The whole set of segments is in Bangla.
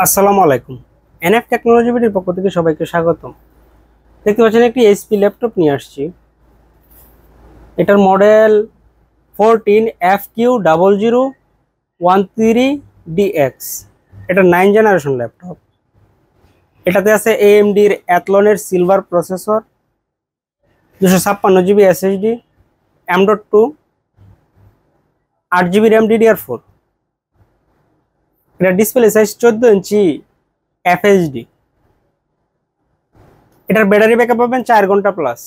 আসসালামু আলাইকুম। এনএফ টেকনোলজি বিডির পক্ষ থেকে সবাইকে স্বাগতম। দেখতে পাচ্ছেন একটি এইচপি ল্যাপটপ নিয়ে আসছি। এটার মডেল 14FQ0013DX। এটা 9 জেনারেশন ল্যাপটপ। এটাতে আছে AMDর অ্যাথলনের silver processor, 256 GB SSD, M.2, 8 GB RAM DDR4। এটা ডিসপ্লে সাইজ 14 ইঞ্চি FHD। এটার ব্যাটারি ব্যাকআপ পাবেন 4 ঘন্টা প্লাস।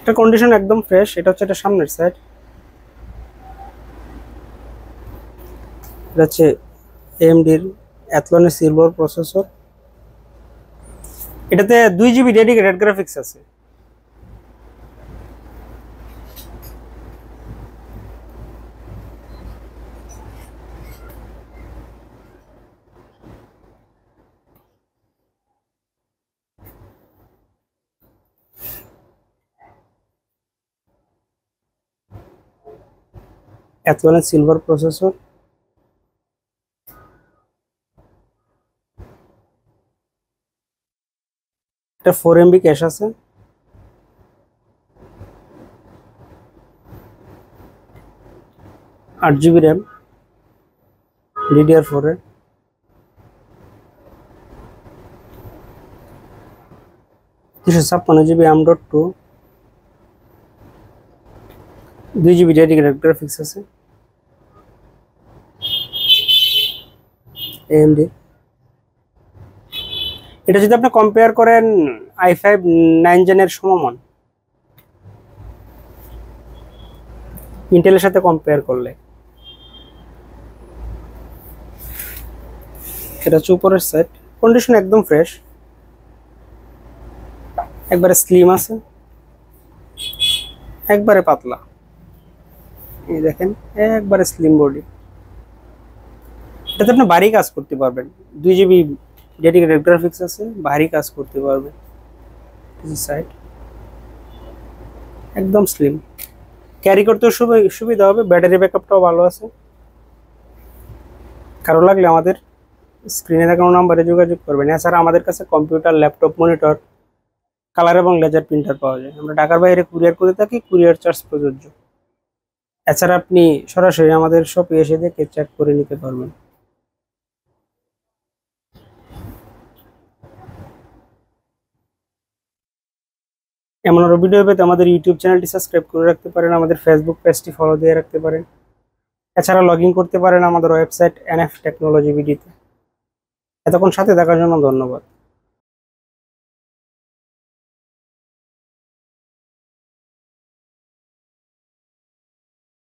এটা কন্ডিশন একদম ফ্রেশ। এটা হচ্ছে এটা সামনের সাইড, এটা হচ্ছে AMDর অ্যাথলনের সিলভার প্রসেসর। এটাতে 2 GB ডেডিকেটেড গ্রাফিক্স আছে। অ্যাথলনের সিলভার প্রসেসর। এটা 4 MB ক্যাশ আছে। আট জিবি র্যাম DDR4 এর। 256 GB M.2, 2 GB dedicated graphics আছে AMD। এটা যদি আপনি কম্পেয়ার করেন i5 9 জেনের সমমান ইন্টেলের সাথে কম্পেয়ার করলে, এটা হচ্ছে উপরের সাইড। কন্ডিশন একদম ফ্রেশ, একবারে স্লিম আছে, একবারে পাতলা। এই দেখেন, একবারে স্লিম বডি। এটাতে আপনি ভারী কাজ করতে পারবেন। 2 GB ডেডিকেটেড গ্রাফিক্স আছে, ভারী কাজ করতে পারবেন। সাইড একদম স্লিম, ক্যারি করতেও সুবিধা হবে। ব্যাটারি ব্যাকআপটাও ভালো আছে। কারো লাগলে আমাদের স্ক্রিনে দেখানো নাম্বারে যোগাযোগ করবেন। এছাড়া আমাদের কাছে কম্পিউটার, ল্যাপটপ, মনিটর, কালার এবং লেজার প্রিন্টার পাওয়া যায়। আমরা ঢাকার বাইরে কুরিয়ার করে থাকি, কুরিয়ার চার্জ প্রযোজ্য। এছাড়া আপনি সরাসরি আমাদের শপে এসে দেখে চেক করে নিতে পারবেন। এমন আরো ভিডিও পেতে আমাদের ইউটিউব চ্যানেলটি সাবস্ক্রাইব করে রাখতে পারেন, আমাদের ফেসবুক পেজটি ফলো দিয়ে রাখতে পারেন। এছাড়া লগ ইন করতে পারেন আমাদের ওয়েবসাইট NF টেকনোলজি বিডিতে। এতক্ষণ সাথে থাকার জন্য ধন্যবাদ।